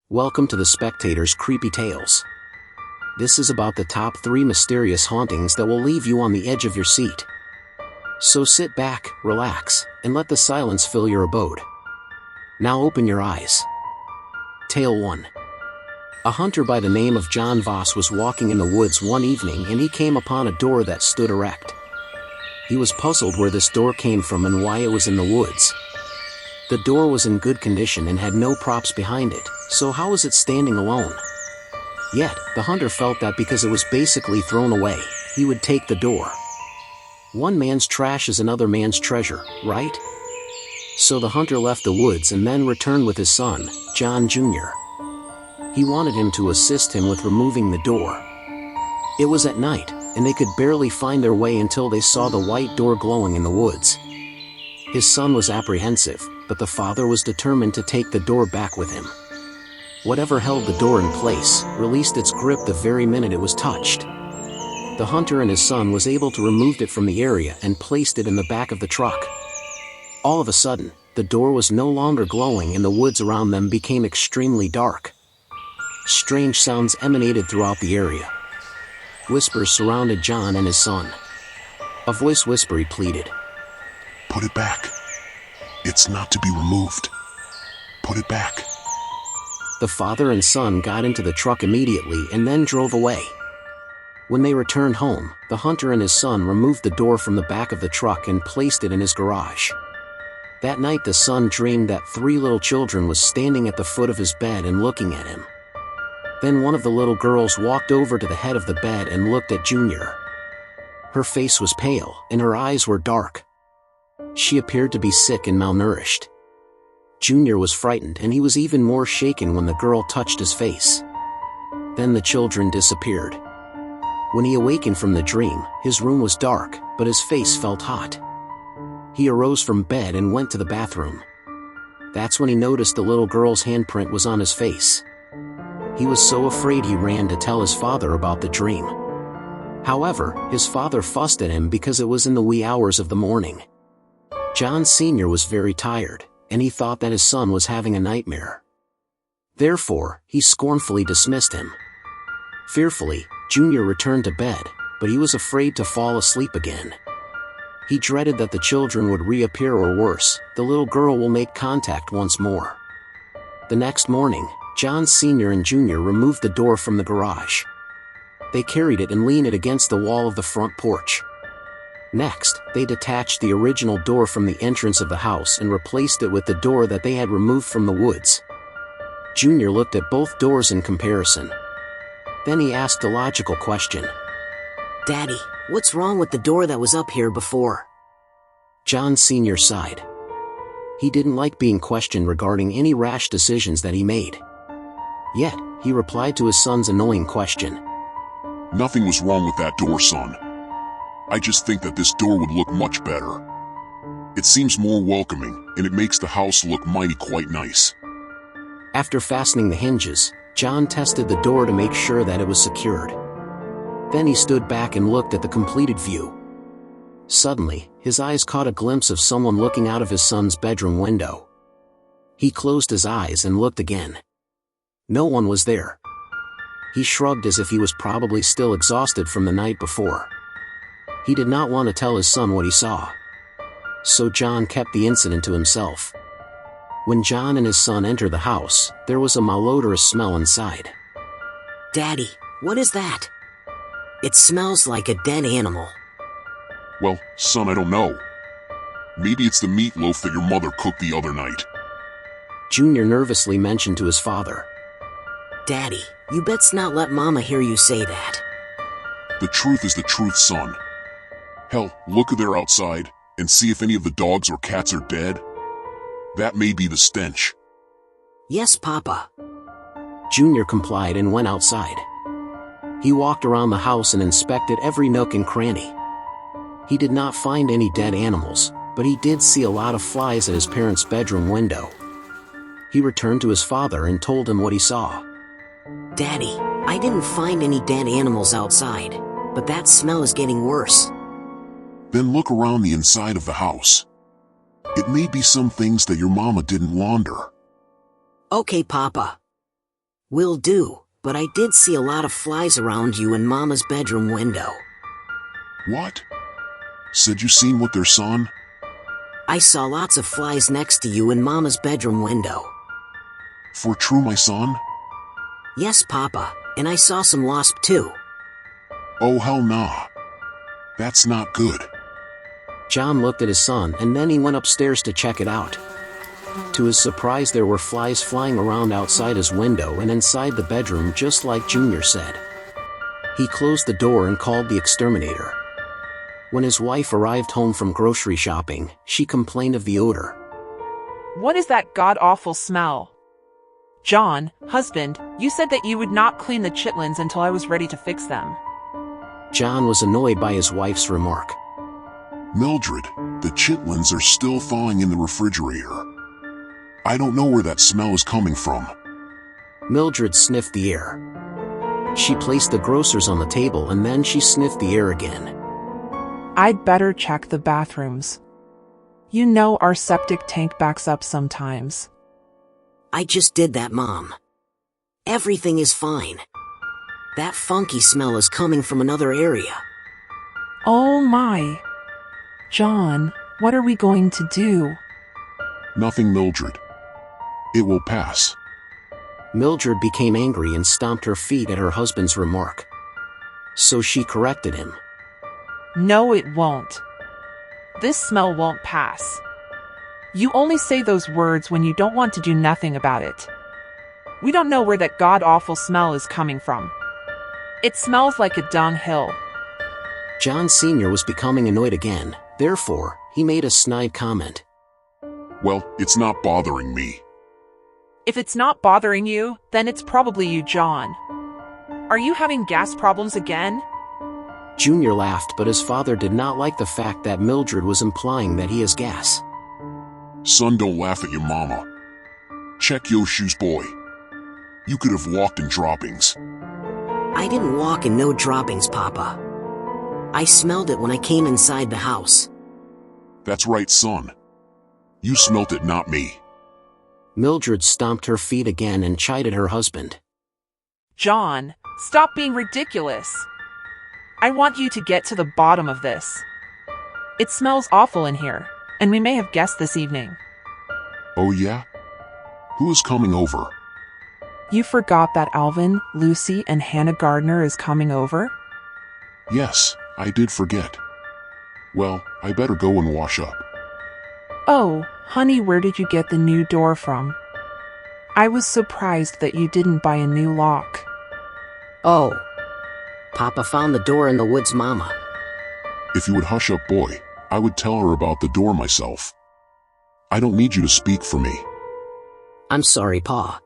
Welcome to the Spectator's Creepy Tales. This is about the top 3 mysterious hauntings that will leave you on the edge of your seat. So sit back, relax, and let the silence fill your abode. Now open your eyes. Tale 1. A hunter by the name of John Voss was walking in the woods one evening and he came upon a door that stood erect. He was puzzled where this door came from and why it was in the woods. The door was in good condition and had no props behind it, so how was it standing alone? Yet, the hunter felt that because it was basically thrown away, he would take the door. One man's trash is another man's treasure, right? So the hunter left the woods and then returned with his son, John Jr. He wanted him to assist him with removing the door. It was at night, and they could barely find their way until they saw the white door glowing in the woods. His son was apprehensive, but the father was determined to take the door back with him. Whatever held the door in place released its grip the very minute it was touched. The hunter and his son was able to remove it from the area and placed it in the back of the truck. All of a sudden, the door was no longer glowing and the woods around them became extremely dark. Strange sounds emanated throughout the area. Whispers surrounded John and his son. A voice whispered pleaded, "Put it back. It's not to be removed. Put it back." The father and son got into the truck immediately and then drove away. When they returned home, the hunter and his son removed the door from the back of the truck and placed it in his garage. That night the son dreamed that 3 little children was standing at the foot of his bed and looking at him. Then one of the little girls walked over to the head of the bed and looked at Junior. Her face was pale and her eyes were dark. She appeared to be sick and malnourished. Junior was frightened and he was even more shaken when the girl touched his face. Then the children disappeared. When he awakened from the dream, his room was dark, but his face felt hot. He arose from bed and went to the bathroom. That's when he noticed the little girl's handprint was on his face. He was so afraid he ran to tell his father about the dream. However, his father fussed at him because it was in the wee hours of the morning. John Sr. was very tired, and he thought that his son was having a nightmare. Therefore, he scornfully dismissed him. Fearfully, Junior returned to bed, but he was afraid to fall asleep again. He dreaded that the children would reappear or worse, the little girl will make contact once more. The next morning, John Sr. and Junior removed the door from the garage. They carried it and leaned it against the wall of the front porch. Next, they detached the original door from the entrance of the house and replaced it with the door that they had removed from the woods. Junior looked at both doors in comparison. Then he asked a logical question. "Daddy, what's wrong with the door that was up here before?" John Sr. sighed. He didn't like being questioned regarding any rash decisions that he made. Yet, he replied to his son's annoying question. "Nothing was wrong with that door, son. I just think that this door would look much better. It seems more welcoming, and it makes the house look mighty quite nice." After fastening the hinges, John tested the door to make sure that it was secured. Then he stood back and looked at the completed view. Suddenly, his eyes caught a glimpse of someone looking out of his son's bedroom window. He closed his eyes and looked again. No one was there. He shrugged as if he was probably still exhausted from the night before. He did not want to tell his son what he saw. So John kept the incident to himself. When John and his son entered the house, there was a malodorous smell inside. "Daddy, what is that? It smells like a dead animal." "Well, son, I don't know. Maybe it's the meatloaf that your mother cooked the other night." Junior nervously mentioned to his father. "Daddy, you best not let Mama hear you say that." "The truth is the truth, son. Hell, look there outside, and see if any of the dogs or cats are dead. That may be the stench." "Yes, Papa." Junior complied and went outside. He walked around the house and inspected every nook and cranny. He did not find any dead animals, but he did see a lot of flies at his parents' bedroom window. He returned to his father and told him what he saw. "Daddy, I didn't find any dead animals outside, but that smell is getting worse." "Then look around the inside of the house. It may be some things that your mama didn't launder." "Okay, Papa." Will do, but I did see a lot of flies around you in Mama's bedroom window. What? Said you seen what there, son? I saw lots of flies next to you in Mama's bedroom window. For true, my son? Yes, Papa, and I saw some wasp too. Oh, hell nah. That's not good. John looked at his son and then he went upstairs to check it out. To his surprise, there were flies flying around outside his window and inside the bedroom, just like Junior said. He closed the door and called the exterminator. When his wife arrived home from grocery shopping, she complained of the odor. What is that god-awful smell? John, husband, you said that you would not clean the chitlins until I was ready to fix them. John was annoyed by his wife's remark. Mildred, the chitlins are still thawing in the refrigerator. I don't know where that smell is coming from. Mildred sniffed the air. She placed the grocers on the table and then she sniffed the air again. I'd better check the bathrooms. You know our septic tank backs up sometimes. I just did that, Mom. Everything is fine. That funky smell is coming from another area. Oh my. John, what are we going to do? Nothing, Mildred. It will pass. Mildred became angry and stomped her feet at her husband's remark. So she corrected him. No, it won't. This smell won't pass. You only say those words when you don't want to do nothing about it. We don't know where that god-awful smell is coming from. It smells like a dunghill. John Sr. was becoming annoyed again, therefore, he made a snide comment. Well, it's not bothering me. If it's not bothering you, then it's probably you, John. Are you having gas problems again? Junior laughed, but his father did not like the fact that Mildred was implying that he has gas. Son, don't laugh at your mama. Check your shoes, boy. You could have walked in droppings. I didn't walk in no droppings, Papa. I smelled it when I came inside the house. That's right, son. You smelt it, not me. Mildred stomped her feet again and chided her husband. John, stop being ridiculous. I want you to get to the bottom of this. It smells awful in here, and we may have guests this evening. Oh yeah? Who is coming over? You forgot that Alvin, Lucy, and Hannah Gardner is coming over? Yes, I did forget. Well, I better go and wash up. Oh, honey, where did you get the new door from? I was surprised that you didn't buy a new lock. Oh. Papa found the door in the woods, Mama. If you would hush up, boy, I would tell her about the door myself. I don't need you to speak for me. I'm sorry, Pa.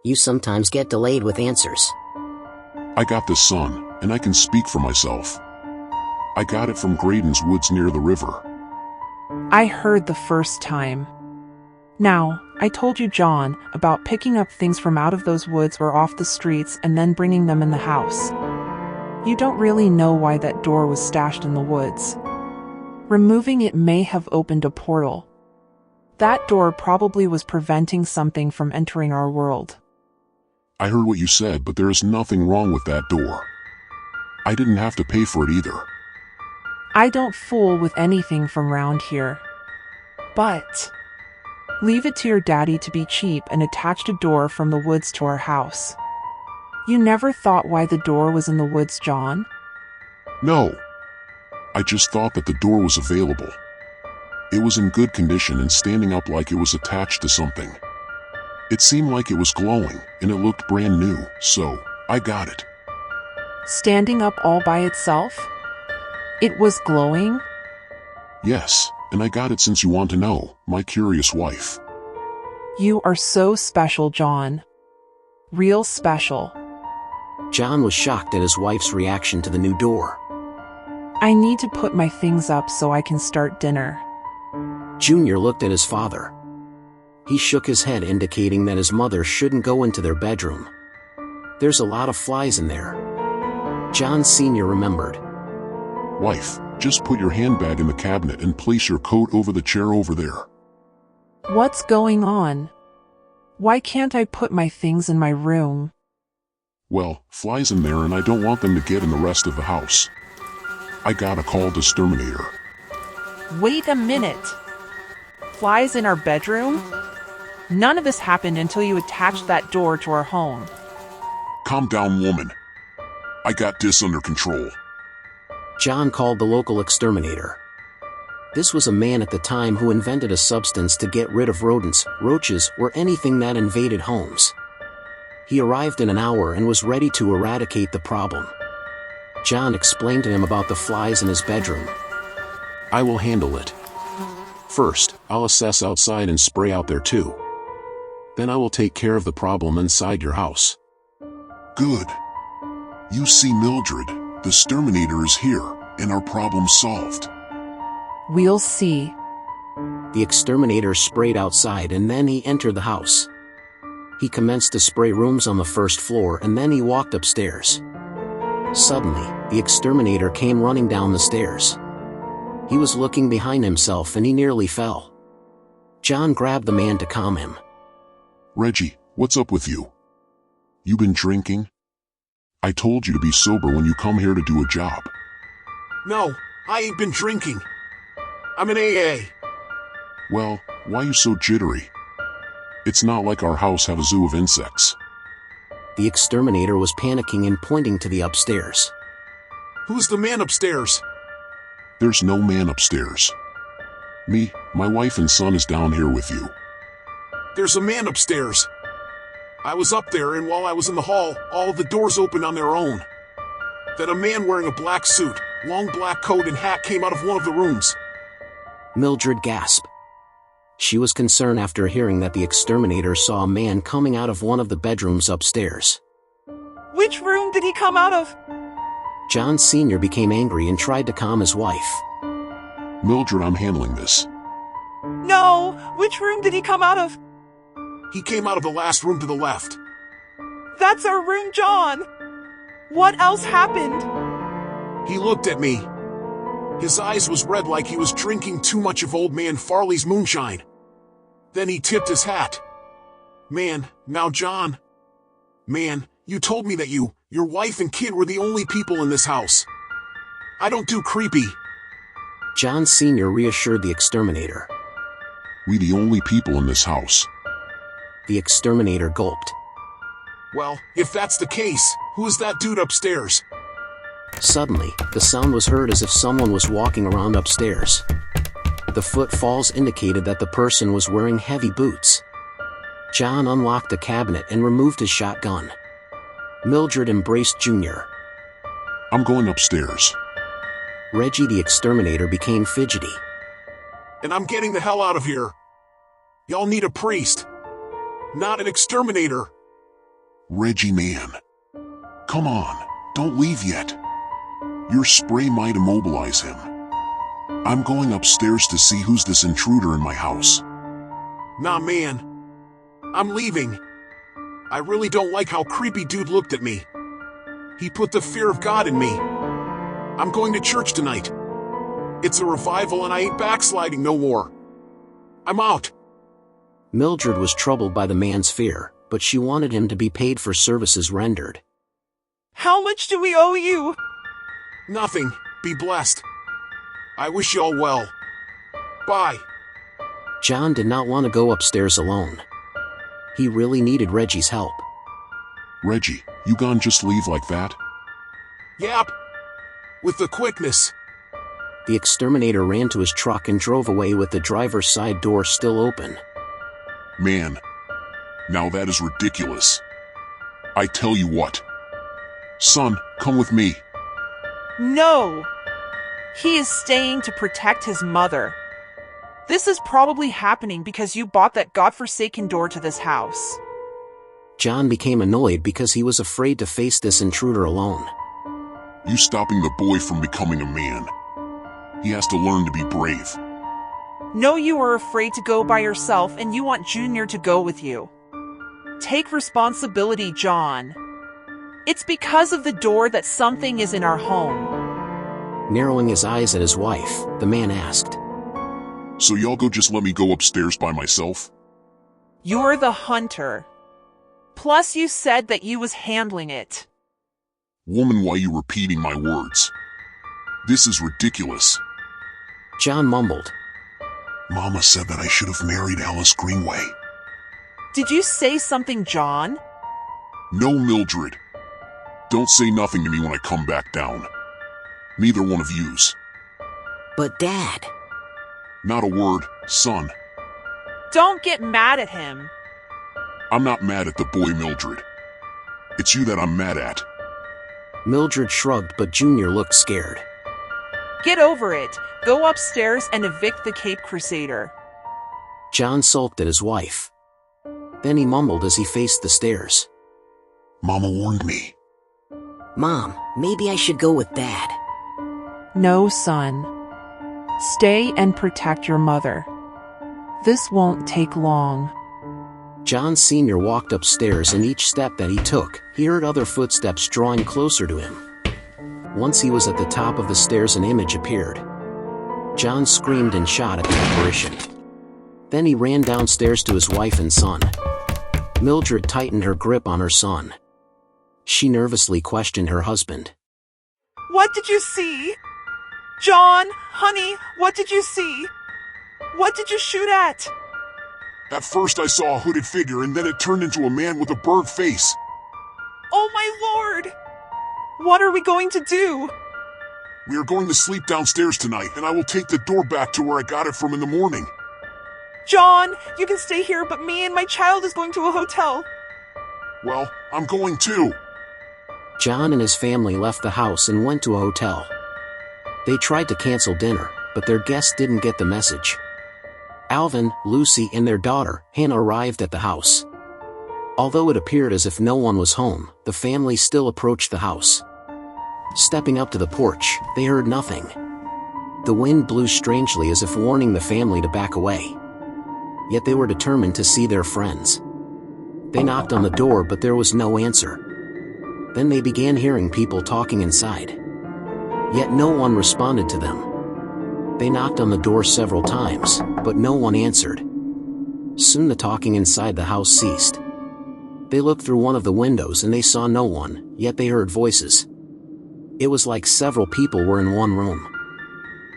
You sometimes get delayed with answers. I got this, son, and I can speak for myself. I got it from Graydon's woods near the river. I heard the first time. Now, I told you, John, about picking up things from out of those woods or off the streets and then bringing them in the house. You don't really know why that door was stashed in the woods. Removing it may have opened a portal. That door probably was preventing something from entering our world. I heard what you said, but there is nothing wrong with that door. I didn't have to pay for it either. I don't fool with anything from round here. But leave it to your daddy to be cheap and attach a door from the woods to our house. You never thought why the door was in the woods, John? No. I just thought that the door was available. It was in good condition and standing up like it was attached to something. It seemed like it was glowing, and it looked brand new, so I got it. Standing up all by itself? It was glowing? Yes, and I got it since you want to know, my curious wife. You are so special, John. Real special. John was shocked at his wife's reaction to the new door. I need to put my things up so I can start dinner. Junior looked at his father. He shook his head, indicating that his mother shouldn't go into their bedroom. There's a lot of flies in there. John Sr. remembered. Wife, just put your handbag in the cabinet and place your coat over the chair over there. What's going on? Why can't I put my things in my room? Well, flies in there and I don't want them to get in the rest of the house. I gotta call the exterminator. Wait a minute. Flies in our bedroom? None of this happened until you attached that door to our home. Calm down, woman. I got this under control. John called the local exterminator. This was a man at the time who invented a substance to get rid of rodents, roaches, or anything that invaded homes. He arrived in an hour and was ready to eradicate the problem. John explained to him about the flies in his bedroom. I will handle it. First, I'll assess outside and spray out there too. Then I will take care of the problem inside your house. Good. You see, Mildred, the exterminator is here, and our problem's solved. We'll see. The exterminator sprayed outside and then he entered the house. He commenced to spray rooms on the first floor and then he walked upstairs. Suddenly, the exterminator came running down the stairs. He was looking behind himself and he nearly fell. John grabbed the man to calm him. Reggie, what's up with you? You been drinking? I told you to be sober when you come here to do a job. No, I ain't been drinking. I'm an AA. Well, why you so jittery? It's not like our house had a zoo of insects. The exterminator was panicking and pointing to the upstairs. Who's the man upstairs? There's no man upstairs. Me, my wife and son is down here with you. There's a man upstairs. I was up there and while I was in the hall, all the doors opened on their own. Then a man wearing a black suit, long black coat and hat came out of one of the rooms. Mildred gasped. She was concerned after hearing that the exterminator saw a man coming out of one of the bedrooms upstairs. Which room did he come out of? John Sr. became angry and tried to calm his wife. Mildred, I'm handling this. No! Which room did he come out of? He came out of the last room to the left. That's our room, John! What else happened? He looked at me. His eyes was red like he was drinking too much of old man Farley's moonshine. Then he tipped his hat. Man, now John. Man, you told me that your wife and kid were the only people in this house. I don't do creepy. John Sr. reassured the exterminator. We the only people in this house. The exterminator gulped. Well, if that's the case, who is that dude upstairs? Suddenly, the sound was heard as if someone was walking around upstairs. The footfalls indicated that the person was wearing heavy boots. John unlocked the cabinet and removed his shotgun. Mildred embraced Junior. I'm going upstairs. Reggie the exterminator became fidgety. And I'm getting the hell out of here. Y'all need a priest. Not an exterminator. Reggie, man. Come on, don't leave yet. Your spray might immobilize him. I'm going upstairs to see who's this intruder in my house. Nah, man. I'm leaving. I really don't like how creepy dude looked at me. He put the fear of God in me. I'm going to church tonight. It's a revival and I ain't backsliding no more. I'm out. Mildred was troubled by the man's fear, but she wanted him to be paid for services rendered. How much do we owe you? Nothing. Be blessed. I wish y'all well. Bye. John did not want to go upstairs alone. He really needed Reggie's help. Reggie, you gone just leave like that? Yap. With the quickness. The exterminator ran to his truck and drove away with the driver's side door still open. Man. Now that is ridiculous. I tell you what. Son, come with me. No! He is staying to protect his mother. This is probably happening because you bought that godforsaken door to this house. John became annoyed because he was afraid to face this intruder alone. You stopping the boy from becoming a man. He has to learn to be brave. No, you are afraid to go by yourself and you want Junior to go with you. Take responsibility, John. It's because of the door that something is in our home. Narrowing his eyes at his wife, the man asked, So y'all go just let me go upstairs by myself? You're the hunter. Plus you said that you was handling it. Woman, why you repeating my words? This is ridiculous. John mumbled. Mama said that I should have married Alice Greenway. Did you say something, John? No, Mildred. Don't say nothing to me when I come back down. Neither one of yous. But Dad... Not a word, son. Don't get mad at him. I'm not mad at the boy, Mildred. It's you that I'm mad at. Mildred shrugged, but Junior looked scared. Get over it. Go upstairs and evict the Cape Crusader. John sulked at his wife. Then he mumbled as he faced the stairs. Mama warned me. Mom, maybe I should go with Dad. No, son. Stay and protect your mother. This won't take long. John Sr. walked upstairs, and each step that he took, he heard other footsteps drawing closer to him. Once he was at the top of the stairs, an image appeared. John screamed and shot at the apparition. Then he ran downstairs to his wife and son. Mildred tightened her grip on her son. She nervously questioned her husband. What did you see? John, honey, what did you see? What did you shoot at? At first I saw a hooded figure, and then it turned into a man with a burnt face. Oh my lord! What are we going to do? We are going to sleep downstairs tonight, and I will take the door back to where I got it from in the morning. John, you can stay here, but me and my child is going to a hotel. Well, I'm going too. John and his family left the house and went to a hotel. They tried to cancel dinner, but their guests didn't get the message. Alvin, Lucy, and their daughter, Hannah, arrived at the house. Although it appeared as if no one was home, the family still approached the house. Stepping up to the porch, they heard nothing. The wind blew strangely, as if warning the family to back away. Yet they were determined to see their friends. They knocked on the door, but there was no answer. Then they began hearing people talking inside. Yet no one responded to them. They knocked on the door several times, but no one answered. Soon the talking inside the house ceased. They looked through one of the windows and they saw no one, yet they heard voices. It was like several people were in one room.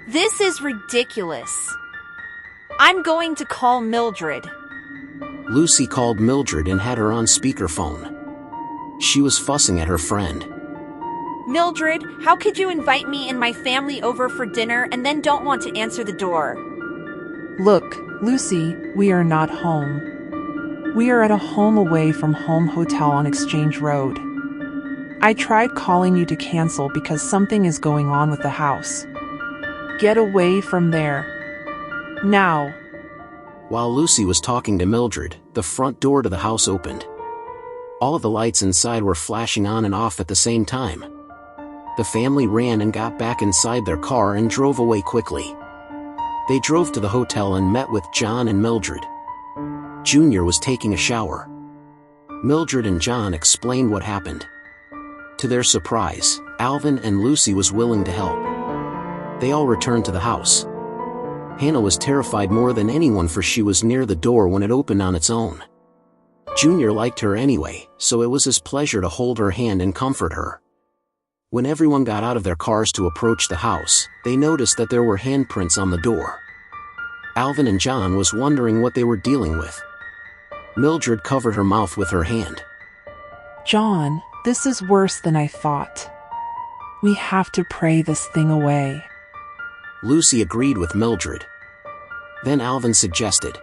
This is ridiculous. I'm going to call Mildred. Lucy called Mildred and had her on speakerphone. She was fussing at her friend. Mildred, how could you invite me and my family over for dinner and then don't want to answer the door? Look, Lucy, we are not home. We are at a home away from home hotel on Exchange Road. I tried calling you to cancel because something is going on with the house. Get away from there. Now. While Lucy was talking to Mildred, the front door to the house opened. All of the lights inside were flashing on and off at the same time. The family ran and got back inside their car and drove away quickly. They drove to the hotel and met with John and Mildred. Junior was taking a shower. Mildred and John explained what happened. To their surprise, Alvin and Lucy was willing to help. They all returned to the house. Hannah was terrified more than anyone, for she was near the door when it opened on its own. Junior liked her anyway, so it was his pleasure to hold her hand and comfort her. When everyone got out of their cars to approach the house, they noticed that there were handprints on the door. Alvin and John was wondering what they were dealing with. Mildred covered her mouth with her hand. John, this is worse than I thought. We have to pray this thing away. Lucy agreed with Mildred. Then Alvin suggested.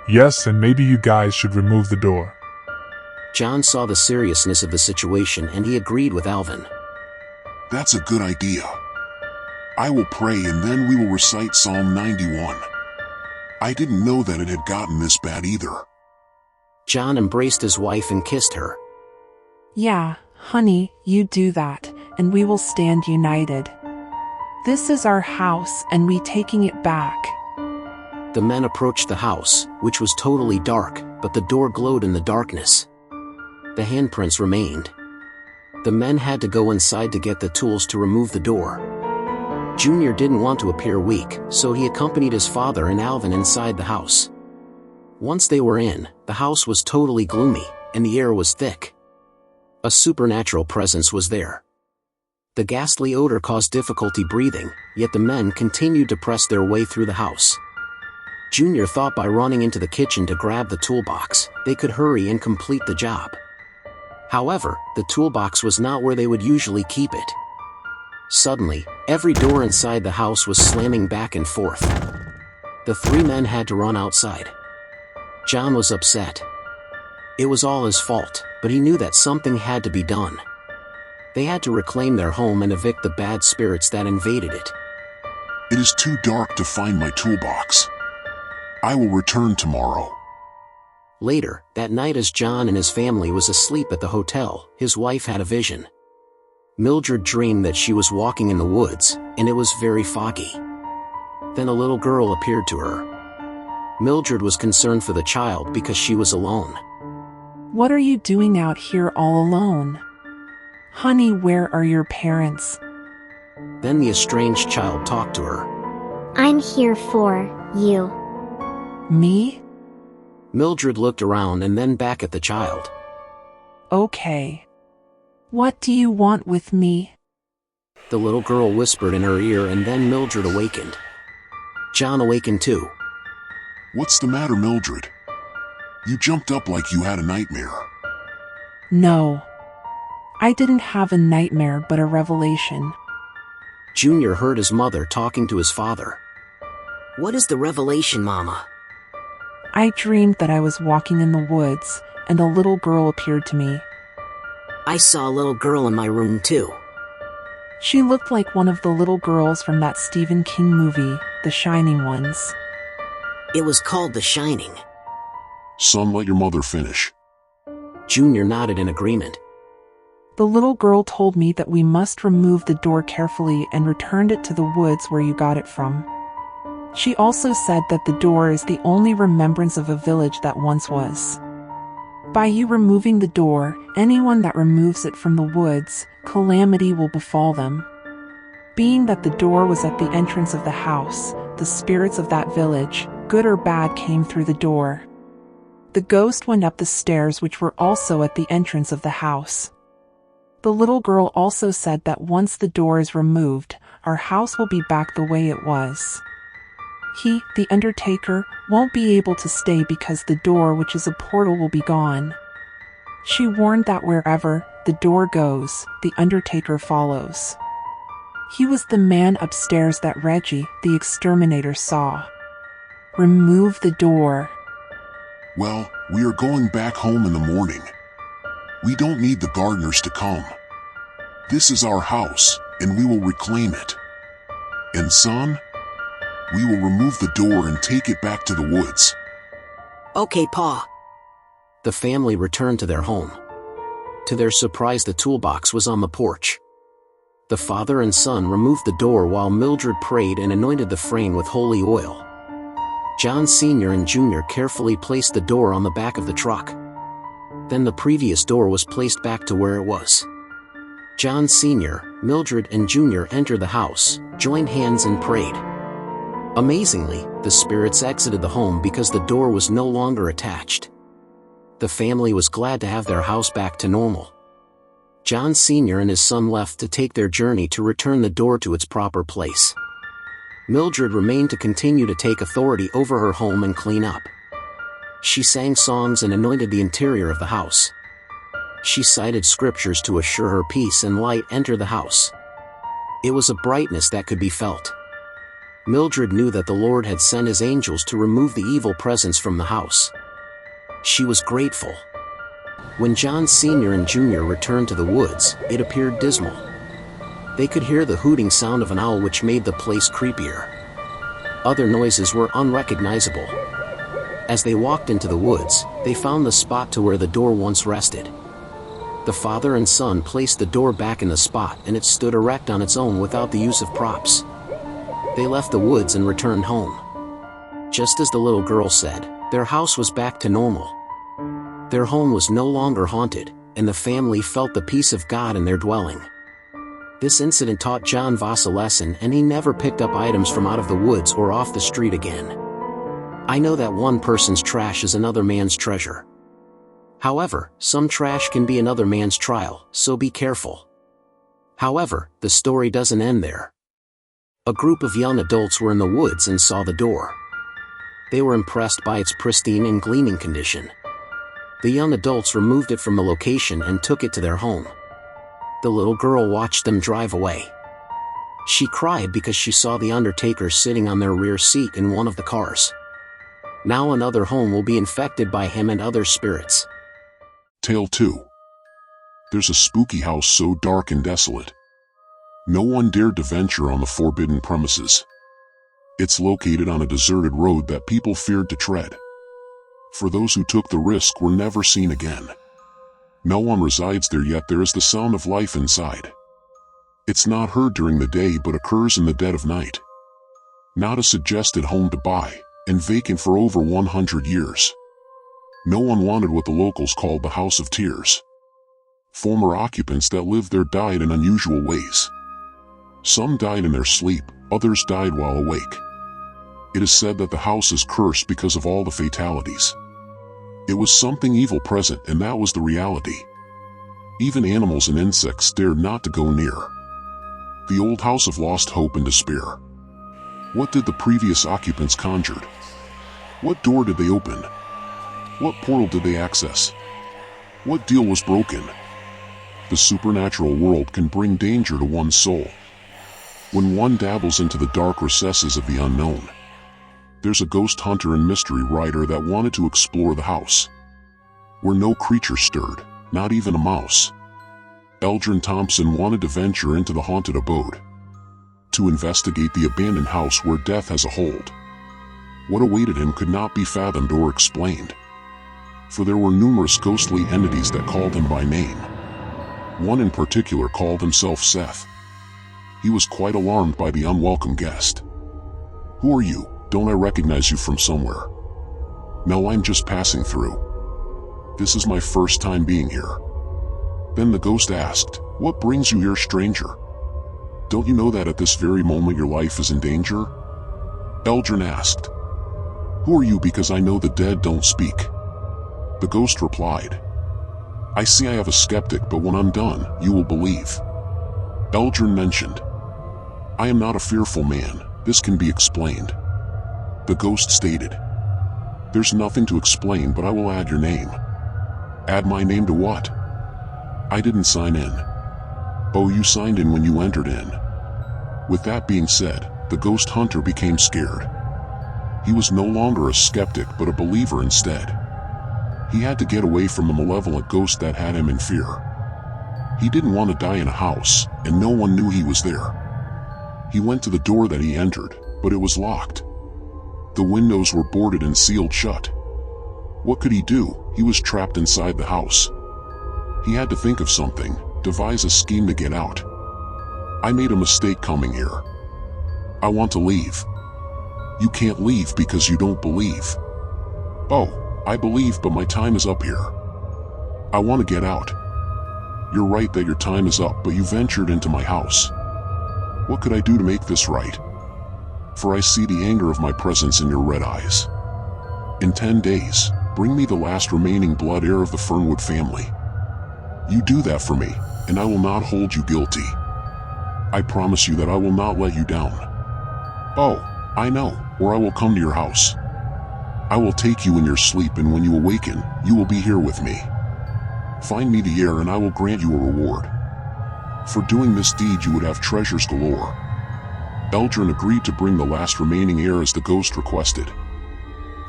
Yes, and maybe you guys should remove the door. John saw the seriousness of the situation and he agreed with Alvin. That's a good idea. I will pray and then we will recite Psalm 91. I didn't know that it had gotten this bad either. John embraced his wife and kissed her. Yeah, honey, you do that, and we will stand united. This is our house and we taking it back. The men approached the house, which was totally dark, but the door glowed in the darkness. The handprints remained. The men had to go inside to get the tools to remove the door. Junior didn't want to appear weak, so he accompanied his father and Alvin inside the house. Once they were in, the house was totally gloomy, and the air was thick. A supernatural presence was there. The ghastly odor caused difficulty breathing, yet the men continued to press their way through the house. Junior thought by running into the kitchen to grab the toolbox, they could hurry and complete the job. However, the toolbox was not where they would usually keep it. Suddenly, every door inside the house was slamming back and forth. The three men had to run outside. John was upset. It was all his fault, but he knew that something had to be done. They had to reclaim their home and evict the bad spirits that invaded it. It is too dark to find my toolbox. I will return tomorrow. Later, that night as John and his family was asleep at the hotel, his wife had a vision. Mildred dreamed that she was walking in the woods, and it was very foggy. Then a little girl appeared to her. Mildred was concerned for the child because she was alone. What are you doing out here all alone? Honey, where are your parents? Then the estranged child talked to her. I'm here for you. Me? Mildred looked around and then back at the child. Okay. What do you want with me? The little girl whispered in her ear, and then Mildred awakened. John awakened too. What's the matter, Mildred? You jumped up like you had a nightmare. No. I didn't have a nightmare but a revelation. Junior heard his mother talking to his father. What is the revelation, Mama? I dreamed that I was walking in the woods, and a little girl appeared to me. I saw a little girl in my room too. She looked like one of the little girls from that Stephen King movie, The Shining ones. It was called The Shining. Son, let your mother finish. Junior nodded in agreement. The little girl told me that we must remove the door carefully and returned it to the woods where you got it from. She also said that the door is the only remembrance of a village that once was. By you removing the door, anyone that removes it from the woods, calamity will befall them. Being that the door was at the entrance of the house, the spirits of that village, good or bad, came through the door. The ghost went up the stairs, which were also at the entrance of the house. The little girl also said that once the door is removed, our house will be back the way it was. He, the undertaker, won't be able to stay because the door, which is a portal, will be gone. She warned that wherever the door goes, the undertaker follows. He was the man upstairs that Reggie, the exterminator, saw. Remove the door. Well, we are going back home in the morning. We don't need the gardeners to come. This is our house, and we will reclaim it. And son, we will remove the door and take it back to the woods. Okay, Pa. The family returned to their home. To their surprise, the toolbox was on the porch. The father and son removed the door while Mildred prayed and anointed the frame with holy oil. John Sr. and Jr. carefully placed the door on the back of the truck. Then the previous door was placed back to where it was. John Sr., Mildred, and Jr. entered the house, joined hands, and prayed. Amazingly, the spirits exited the home because the door was no longer attached. The family was glad to have their house back to normal. John Sr. and his son left to take their journey to return the door to its proper place. Mildred remained to continue to take authority over her home and clean up. She sang songs and anointed the interior of the house. She cited scriptures to assure her peace and light enter the house. It was a brightness that could be felt. Mildred knew that the Lord had sent his angels to remove the evil presence from the house. She was grateful. When John Sr. and Jr. returned to the woods, it appeared dismal. They could hear the hooting sound of an owl, which made the place creepier. Other noises were unrecognizable. As they walked into the woods, they found the spot to where the door once rested. The father and son placed the door back in the spot, and it stood erect on its own without the use of props. They left the woods and returned home. Just as the little girl said, their house was back to normal. Their home was no longer haunted, and the family felt the peace of God in their dwelling. This incident taught John Voss a lesson, and he never picked up items from out of the woods or off the street again. I know that one person's trash is another man's treasure. However, some trash can be another man's trial, so be careful. However, the story doesn't end there. A group of young adults were in the woods and saw the door. They were impressed by its pristine and gleaming condition. The young adults removed it from the location and took it to their home. The little girl watched them drive away. She cried because she saw the undertaker sitting on their rear seat in one of the cars. Now another home will be infected by him and other spirits. Tale 2. There's a spooky house so dark and desolate. No one dared to venture on the forbidden premises. It's located on a deserted road that people feared to tread. For those who took the risk were never seen again. No one resides there, yet there is the sound of life inside. It's not heard during the day but occurs in the dead of night. Not a suggested home to buy, and vacant for over 100 years. No one wanted what the locals called the House of Tears. Former occupants that lived there died in unusual ways. Some died in their sleep, others died while awake. It is said that the house is cursed because of all the fatalities. It was something evil present, and that was the reality. Even animals and insects dared not to go near. The old house of lost hope and despair. What did the previous occupants conjured? What door did they open? What portal did they access? What deal was broken? The supernatural world can bring danger to one's soul. When one dabbles into the dark recesses of the unknown, there's a ghost hunter and mystery writer that wanted to explore the house, where no creature stirred, not even a mouse. Eldrin Thompson wanted to venture into the haunted abode, to investigate the abandoned house where death has a hold. What awaited him could not be fathomed or explained, for there were numerous ghostly entities that called him by name. One in particular called himself Seth. He was quite alarmed by the unwelcome guest. "Who are you? Don't I recognize you from somewhere?" "No, I'm just passing through. This is my first time being here." Then the ghost asked, "What brings you here, stranger? Don't you know that at this very moment your life is in danger?" Eldrin asked, "Who are you, because I know the dead don't speak?" The ghost replied, "I see I have a skeptic, but when I'm done, you will believe." Eldrin mentioned, "I am not a fearful man, this can be explained." The ghost stated, "There's nothing to explain, but I will add your name." "Add my name to what?" "I didn't sign in." "Oh, you signed in when you entered in." With that being said, the ghost hunter became scared. He was no longer a skeptic but a believer instead. He had to get away from the malevolent ghost that had him in fear. He didn't want to die in a house, and no one knew he was there. He went to the door that he entered, but it was locked. The windows were boarded and sealed shut. What could he do? He was trapped inside the house. He had to think of something, devise a scheme to get out. "I made a mistake coming here. I want to leave." "You can't leave because you don't believe." "Oh, I believe, but my time is up here. I want to get out." "You're right that your time is up, but you ventured into my house. What could I do to make this right? For I see the anger of my presence in your red eyes. In 10 days, bring me the last remaining blood heir of the Fernwood family. You do that for me, and I will not hold you guilty. I promise you that I will not let you down." "Oh, I know, or I will come to your house. I will take you in your sleep, and when you awaken, you will be here with me. Find me the heir and I will grant you a reward. For doing this deed you would have treasures galore." Eldrin agreed to bring the last remaining heir as the ghost requested.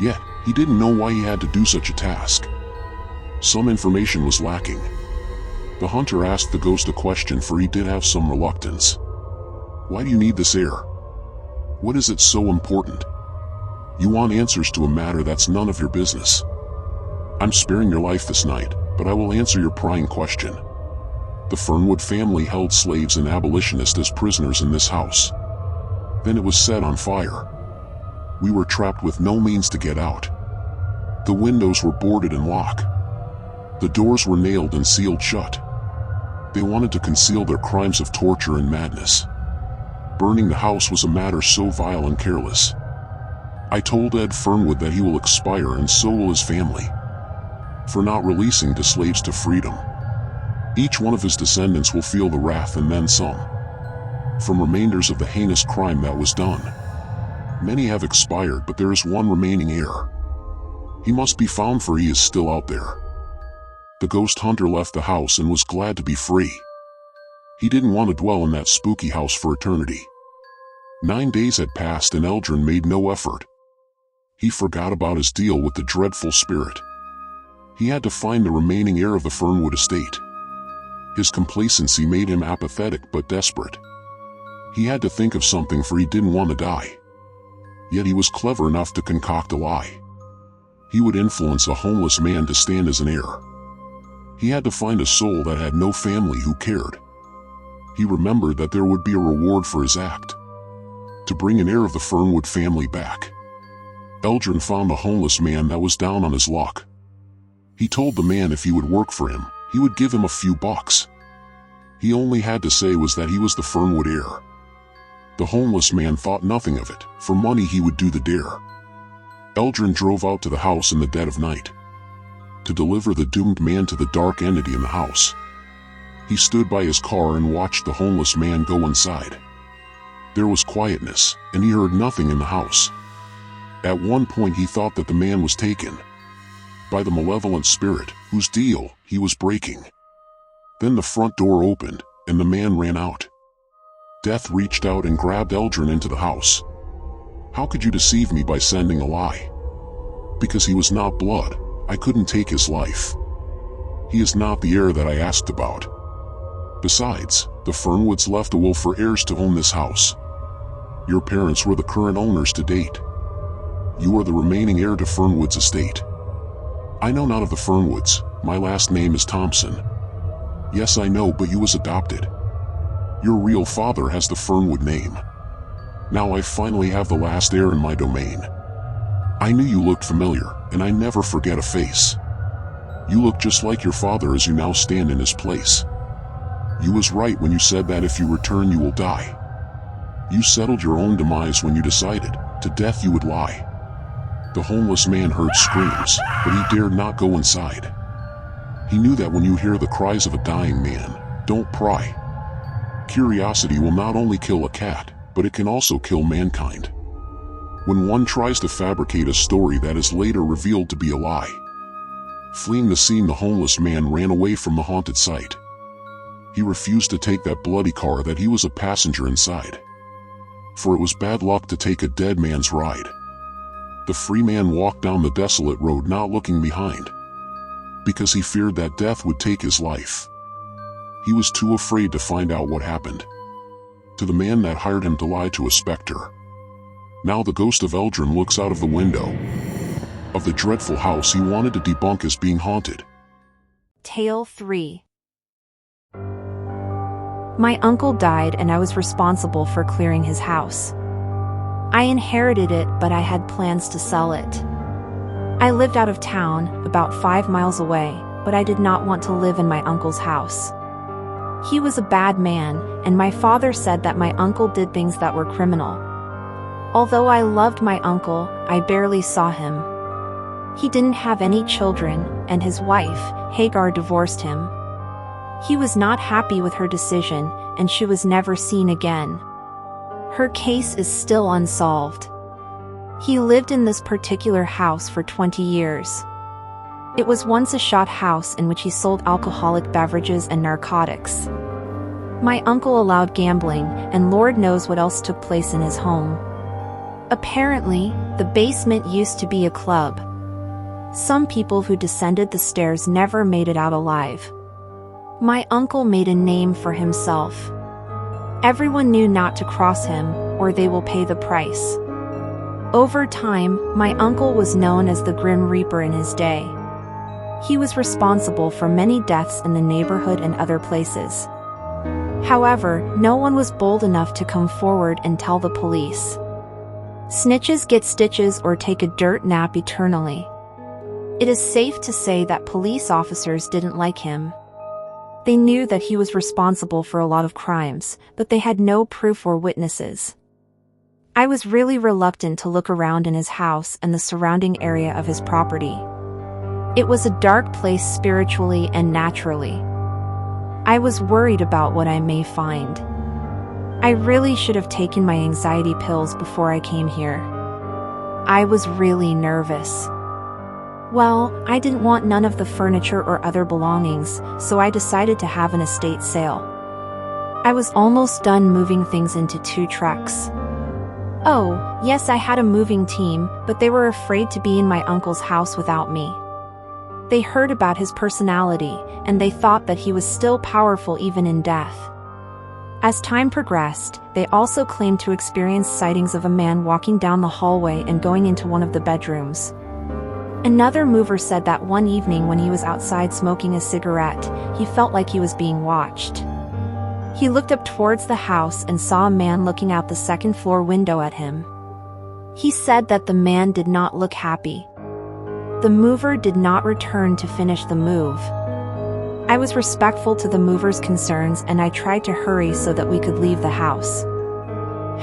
Yet, he didn't know why he had to do such a task. Some information was lacking. The hunter asked the ghost a question, for he did have some reluctance. "Why do you need this heir? What is it so important? You want answers to a matter that's none of your business. I'm sparing your life this night, but I will answer your prying question. The Fernwood family held slaves and abolitionists as prisoners in this house. Then it was set on fire. We were trapped with no means to get out. The windows were boarded and locked. The doors were nailed and sealed shut. They wanted to conceal their crimes of torture and madness. Burning the house was a matter so vile and careless. I told Ed Fernwood that he will expire and so will his family, for not releasing the slaves to freedom. Each one of his descendants will feel the wrath and then some, from remainders of the heinous crime that was done. Many have expired, but there is one remaining heir. He must be found, for he is still out there. The ghost hunter left the house and was glad to be free. He didn't want to dwell in that spooky house for eternity. 9 days had passed and Eldrin made no effort. He forgot about his deal with the dreadful spirit. He had to find the remaining heir of the Fernwood estate. His complacency made him apathetic but desperate. He had to think of something, for he didn't want to die. Yet he was clever enough to concoct a lie. He would influence a homeless man to stand as an heir. He had to find a soul that had no family who cared. He remembered that there would be a reward for his act: to bring an heir of the Fernwood family back. Eldrin found a homeless man that was down on his luck. He told the man if he would work for him, he would give him a few bucks. He only had to say was that he was the Fernwood heir. The homeless man thought nothing of it. For money he would do the dare. Eldrin drove out to the house in the dead of night to deliver the doomed man to the dark entity in the house. He stood by his car and watched the homeless man go inside. There was quietness, and he heard nothing in the house. At one point he thought that the man was taken by the malevolent spirit, whose deal he was breaking. Then the front door opened, and the man ran out. Death reached out and grabbed Eldrin into the house. How could you deceive me by sending a lie? Because he was not blood, I couldn't take his life. He is not the heir that I asked about. Besides, the Fernwoods left a will for heirs to own this house. Your parents were the current owners to date. You are the remaining heir to Fernwood's estate. I know not of the Fernwoods. My last name is Thompson. Yes, I know, but you was adopted. Your real father has the Fernwood name. Now I finally have the last heir in my domain. I knew you looked familiar, and I never forget a face. You look just like your father as you now stand in his place. You was right when you said that if you return you will die. You settled your own demise when you decided, to death you would lie. The homeless man heard screams, but he dared not go inside. He knew that when you hear the cries of a dying man, don't pry. Curiosity will not only kill a cat, but it can also kill mankind. When one tries to fabricate a story that is later revealed to be a lie. Fleeing the scene, the homeless man ran away from the haunted site. He refused to take that bloody car that he was a passenger inside. For it was bad luck to take a dead man's ride. The free man walked down the desolate road not looking behind, because he feared that death would take his life. He was too afraid to find out what happened to the man that hired him to lie to a specter. Now the ghost of Eldrin looks out of the window of the dreadful house he wanted to debunk as being haunted. Tale 3. My uncle died and I was responsible for clearing his house. I inherited it, but I had plans to sell it. I lived out of town, about 5 miles away, but I did not want to live in my uncle's house. He was a bad man, and my father said that my uncle did things that were criminal. Although I loved my uncle, I barely saw him. He didn't have any children, and his wife, Hagar, divorced him. He was not happy with her decision, and she was never seen again. Her case is still unsolved. He lived in this particular house for 20 years. It was once a shot house in which he sold alcoholic beverages and narcotics. My uncle allowed gambling, and Lord knows what else took place in his home. Apparently, the basement used to be a club. Some people who descended the stairs never made it out alive. My uncle made a name for himself. Everyone knew not to cross him, or they will pay the price. Over time, my uncle was known as the Grim Reaper in his day. He was responsible for many deaths in the neighborhood and other places. However, no one was bold enough to come forward and tell the police. Snitches get stitches or take a dirt nap eternally. It is safe to say that police officers didn't like him. They knew that he was responsible for a lot of crimes, but they had no proof or witnesses. I was really reluctant to look around in his house and the surrounding area of his property. It was a dark place spiritually and naturally. I was worried about what I may find. I really should have taken my anxiety pills before I came here. I was really nervous. Well, I didn't want none of the furniture or other belongings, so I decided to have an estate sale. I was almost done moving things into 2 trucks. Oh, yes, I had a moving team, but they were afraid to be in my uncle's house without me. They heard about his personality, and they thought that he was still powerful even in death. As time progressed, they also claimed to experience sightings of a man walking down the hallway and going into one of the bedrooms. Another mover said that one evening when he was outside smoking a cigarette, he felt like he was being watched. He looked up towards the house and saw a man looking out the second-floor window at him. He said that the man did not look happy. The mover did not return to finish the move. I was respectful to the mover's concerns and I tried to hurry so that we could leave the house.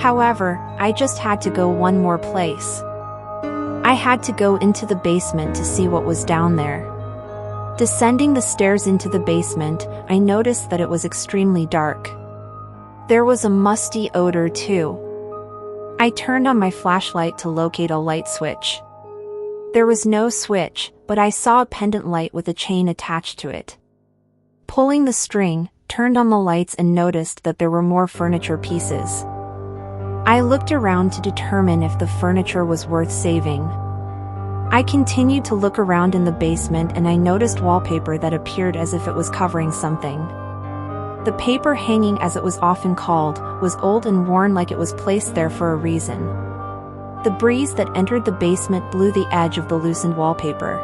However, I just had to go one more place. I had to go into the basement to see what was down there. Descending the stairs into the basement, I noticed that it was extremely dark. There was a musty odor too. I turned on my flashlight to locate a light switch. There was no switch, but I saw a pendant light with a chain attached to it. Pulling the string, turned on the lights and noticed that there were more furniture pieces. I looked around to determine if the furniture was worth saving. I continued to look around in the basement and I noticed wallpaper that appeared as if it was covering something. The paper hanging, as it was often called, was old and worn, like it was placed there for a reason. The breeze that entered the basement blew the edge of the loosened wallpaper.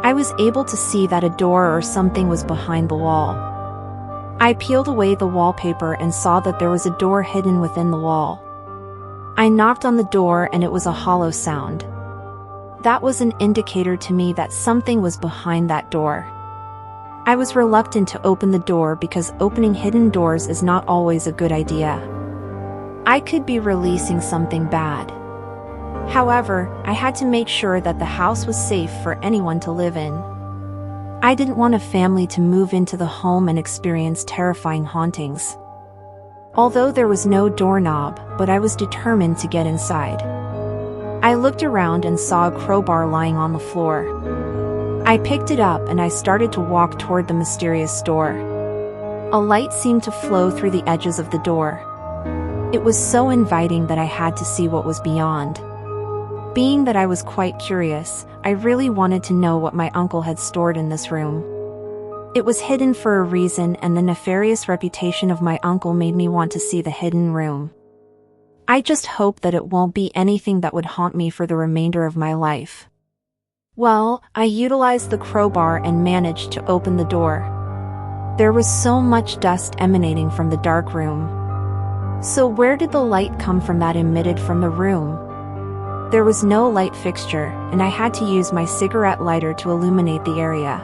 I was able to see that a door or something was behind the wall. I peeled away the wallpaper and saw that there was a door hidden within the wall. I knocked on the door and it was a hollow sound. That was an indicator to me that something was behind that door. I was reluctant to open the door because opening hidden doors is not always a good idea. I could be releasing something bad. However, I had to make sure that the house was safe for anyone to live in. I didn't want a family to move into the home and experience terrifying hauntings. Although there was no doorknob, but I was determined to get inside. I looked around and saw a crowbar lying on the floor. I picked it up and I started to walk toward the mysterious door. A light seemed to flow through the edges of the door. It was so inviting that I had to see what was beyond. Being that I was quite curious, I really wanted to know what my uncle had stored in this room. It was hidden for a reason, and the nefarious reputation of my uncle made me want to see the hidden room. I just hope that it won't be anything that would haunt me for the remainder of my life. Well, I utilized the crowbar and managed to open the door. There was so much dust emanating from the dark room. So where did the light come from that emitted from the room? There was no light fixture, and I had to use my cigarette lighter to illuminate the area.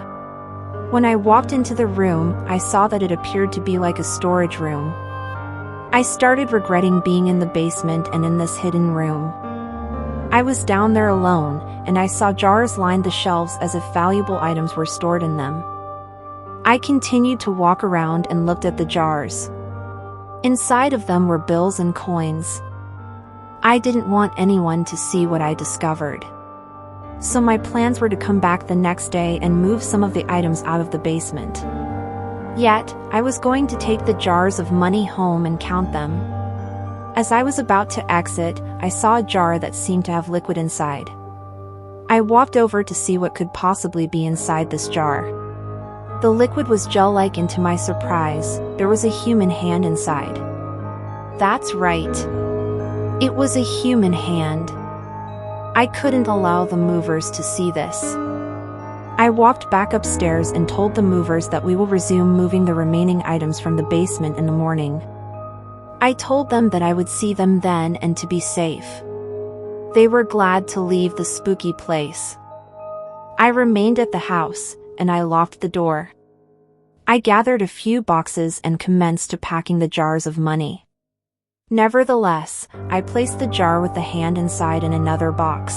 When I walked into the room, I saw that it appeared to be like a storage room. I started regretting being in the basement and in this hidden room. I was down there alone, and I saw jars line the shelves as if valuable items were stored in them. I continued to walk around and looked at the jars. Inside of them were bills and coins. I didn't want anyone to see what I discovered. So my plans were to come back the next day and move some of the items out of the basement. Yet, I was going to take the jars of money home and count them. As I was about to exit, I saw a jar that seemed to have liquid inside. I walked over to see what could possibly be inside this jar. The liquid was gel-like, and to my surprise, there was a human hand inside. That's right. It was a human hand. I couldn't allow the movers to see this. I walked back upstairs and told the movers that we will resume moving the remaining items from the basement in the morning. I told them that I would see them then and to be safe. They were glad to leave the spooky place. I remained at the house, and I locked the door. I gathered a few boxes and commenced to packing the jars of money. Nevertheless, I placed the jar with the hand inside in another box.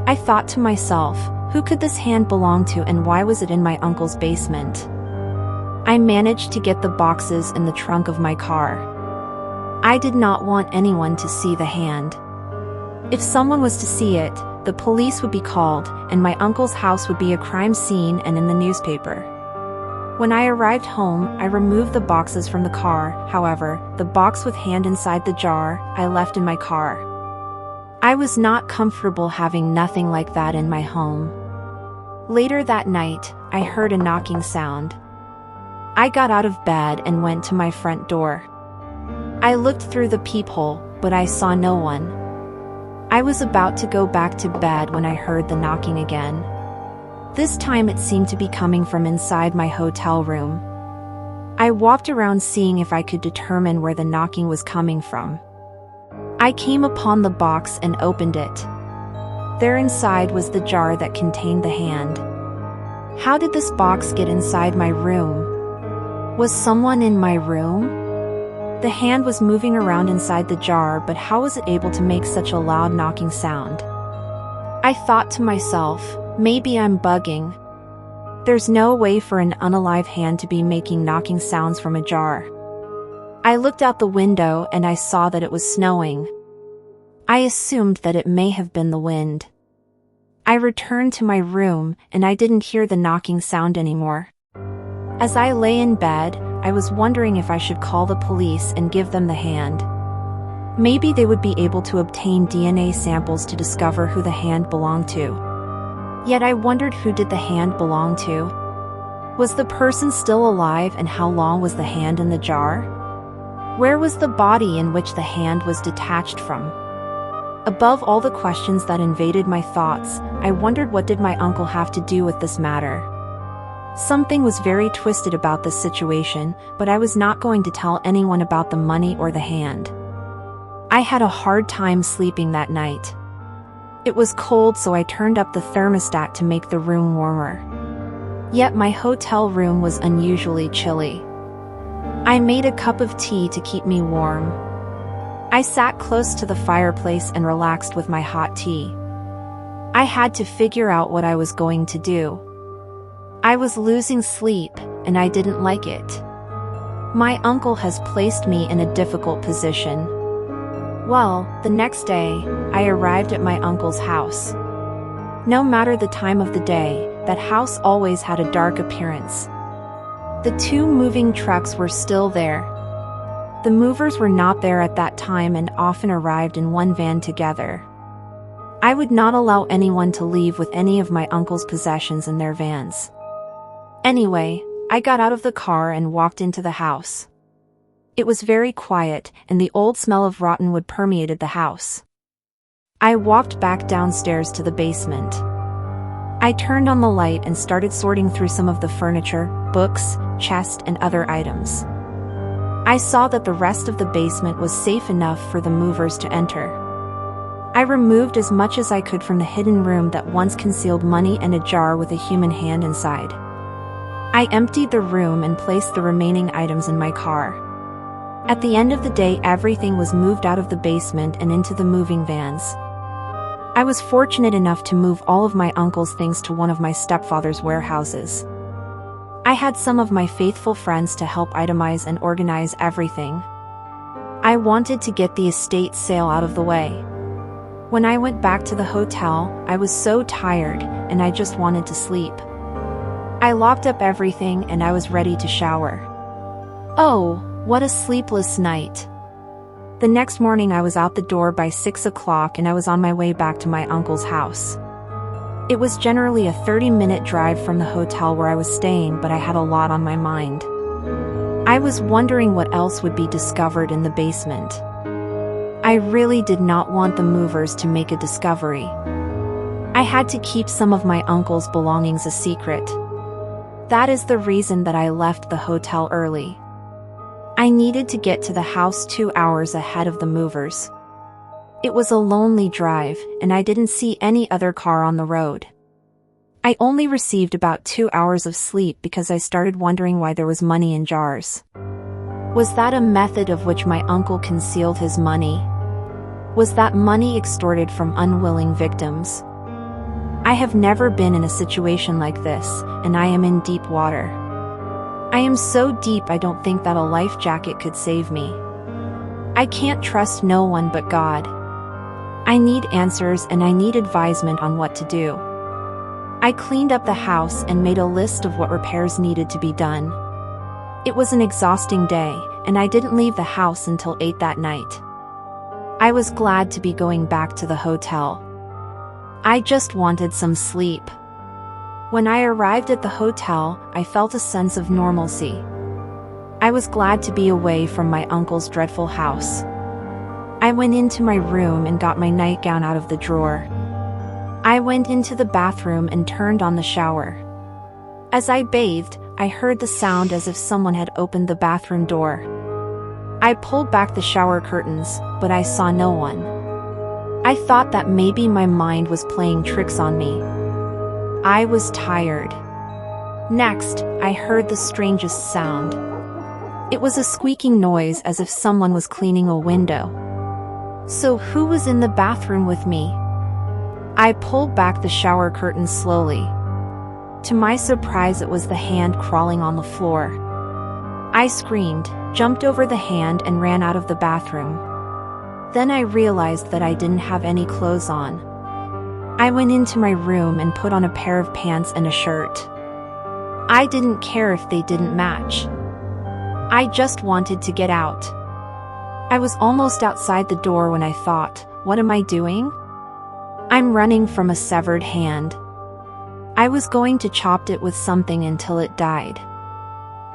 I thought to myself, who could this hand belong to and why was it in my uncle's basement? I managed to get the boxes in the trunk of my car. I did not want anyone to see the hand. If someone was to see it, the police would be called, and my uncle's house would be a crime scene and in the newspaper. When I arrived home, I removed the boxes from the car. However, the box with hand inside the jar, I left in my car. I was not comfortable having nothing like that in my home. Later that night, I heard a knocking sound. I got out of bed and went to my front door. I looked through the peephole, but I saw no one. I was about to go back to bed when I heard the knocking again. This time it seemed to be coming from inside my hotel room. I walked around seeing if I could determine where the knocking was coming from. I came upon the box and opened it. There inside was the jar that contained the hand. How did this box get inside my room? Was someone in my room? The hand was moving around inside the jar, but how was it able to make such a loud knocking sound? I thought to myself, maybe I'm bugging. There's no way for an unalive hand to be making knocking sounds from a jar. I looked out the window and I saw that it was snowing. I assumed that it may have been the wind. I returned to my room and I didn't hear the knocking sound anymore. As I lay in bed, I was wondering if I should call the police and give them the hand. Maybe they would be able to obtain DNA samples to discover who the hand belonged to. Yet I wondered, who did the hand belong to? Was the person still alive, and how long was the hand in the jar? Where was the body in which the hand was detached from? Above all the questions that invaded my thoughts, I wondered, what did my uncle have to do with this matter? Something was very twisted about this situation, but I was not going to tell anyone about the money or the hand. I had a hard time sleeping that night. It was cold, so I turned up the thermostat to make the room warmer. Yet my hotel room was unusually chilly. I made a cup of tea to keep me warm. I sat close to the fireplace and relaxed with my hot tea. I had to figure out what I was going to do. I was losing sleep, and I didn't like it. My uncle has placed me in a difficult position. Well, the next day, I arrived at my uncle's house. No matter the time of the day, that house always had a dark appearance. The two moving trucks were still there. The movers were not there at that time and often arrived in one van together. I would not allow anyone to leave with any of my uncle's possessions in their vans. Anyway, I got out of the car and walked into the house. It was very quiet, and the old smell of rotten wood permeated the house. I walked back downstairs to the basement. I turned on the light and started sorting through some of the furniture, books, chests, and other items. I saw that the rest of the basement was safe enough for the movers to enter. I removed as much as I could from the hidden room that once concealed money and a jar with a human hand inside. I emptied the room and placed the remaining items in my car. At the end of the day, everything was moved out of the basement and into the moving vans. I was fortunate enough to move all of my uncle's things to one of my stepfather's warehouses. I had some of my faithful friends to help itemize and organize everything. I wanted to get the estate sale out of the way. When I went back to the hotel, I was so tired, and I just wanted to sleep. I locked up everything and I was ready to shower. Oh, what a sleepless night. The next morning I was out the door by 6 o'clock and I was on my way back to my uncle's house. It was generally a 30-minute drive from the hotel where I was staying, but I had a lot on my mind. I was wondering what else would be discovered in the basement. I really did not want the movers to make a discovery. I had to keep some of my uncle's belongings a secret. That is the reason that I left the hotel early. I needed to get to the house 2 hours ahead of the movers. It was a lonely drive, and I didn't see any other car on the road. I only received about 2 hours of sleep because I started wondering why there was money in jars. Was that a method of which my uncle concealed his money? Was that money extorted from unwilling victims? I have never been in a situation like this, and I am in deep water. I am so deep I don't think that a life jacket could save me. I can't trust no one but God. I need answers and I need advisement on what to do. I cleaned up the house and made a list of what repairs needed to be done. It was an exhausting day, and I didn't leave the house until 8 that night. I was glad to be going back to the hotel. I just wanted some sleep. When I arrived at the hotel, I felt a sense of normalcy. I was glad to be away from my uncle's dreadful house. I went into my room and got my nightgown out of the drawer. I went into the bathroom and turned on the shower. As I bathed, I heard the sound as if someone had opened the bathroom door. I pulled back the shower curtains, but I saw no one. I thought that maybe my mind was playing tricks on me. I was tired. Next, I heard the strangest sound. It was a squeaking noise as if someone was cleaning a window. So who was in the bathroom with me? I pulled back the shower curtain slowly. To my surprise, it was the hand crawling on the floor. I screamed, jumped over the hand and ran out of the bathroom. Then I realized that I didn't have any clothes on. I went into my room and put on a pair of pants and a shirt. I didn't care if they didn't match. I just wanted to get out. I was almost outside the door when I thought, what am I doing? I'm running from a severed hand. I was going to chop it with something until it died.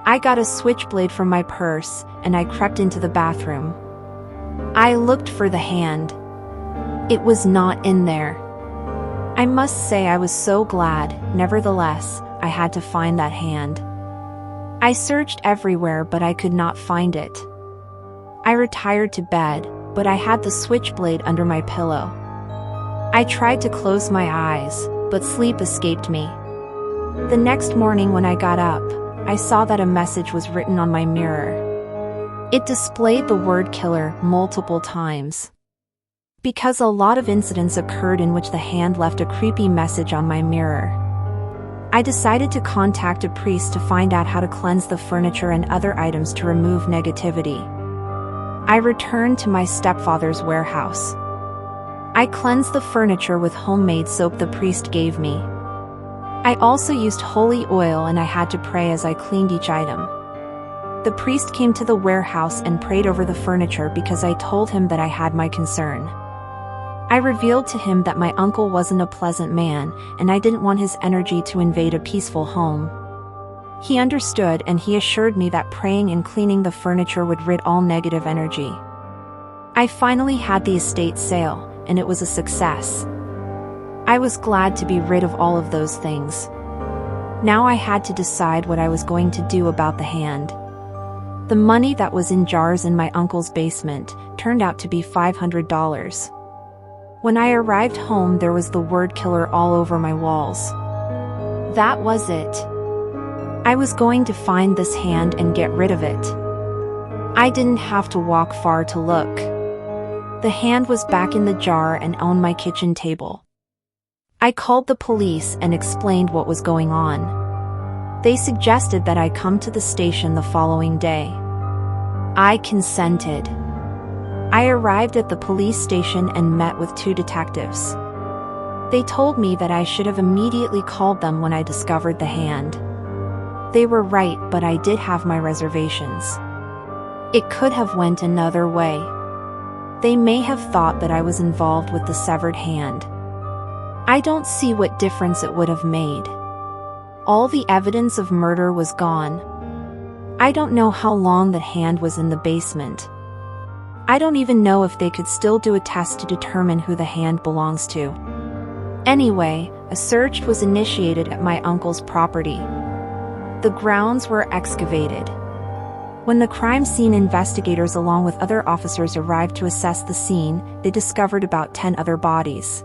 I got a switchblade from my purse and I crept into the bathroom. I looked for the hand. It was not in there. I must say I was so glad, nevertheless, I had to find that hand. I searched everywhere but I could not find it. I retired to bed, but I had the switchblade under my pillow. I tried to close my eyes, but sleep escaped me. The next morning when I got up, I saw that a message was written on my mirror. It displayed the word killer multiple times. Because a lot of incidents occurred in which the hand left a creepy message on my mirror. I decided to contact a priest to find out how to cleanse the furniture and other items to remove negativity. I returned to my stepfather's warehouse. I cleansed the furniture with homemade soap the priest gave me. I also used holy oil and I had to pray as I cleaned each item. The priest came to the warehouse and prayed over the furniture because I told him that I had my concern. I revealed to him that my uncle wasn't a pleasant man, and I didn't want his energy to invade a peaceful home. He understood and he assured me that praying and cleaning the furniture would rid all negative energy. I finally had the estate sale, and it was a success. I was glad to be rid of all of those things. Now I had to decide what I was going to do about the hand. The money that was in jars in my uncle's basement turned out to be $500. When I arrived home, there was the word killer all over my walls. That was it. I was going to find this hand and get rid of it. I didn't have to walk far to look. The hand was back in the jar and on my kitchen table. I called the police and explained what was going on. They suggested that I come to the station the following day. I consented. I arrived at the police station and met with 2 detectives. They told me that I should have immediately called them when I discovered the hand. They were right, but I did have my reservations. It could have went another way. They may have thought that I was involved with the severed hand. I don't see what difference it would have made. All the evidence of murder was gone. I don't know how long the hand was in the basement. I don't even know if they could still do a test to determine who the hand belongs to. Anyway, a search was initiated at my uncle's property. The grounds were excavated. When the crime scene investigators along with other officers arrived to assess the scene, they discovered about 10 other bodies.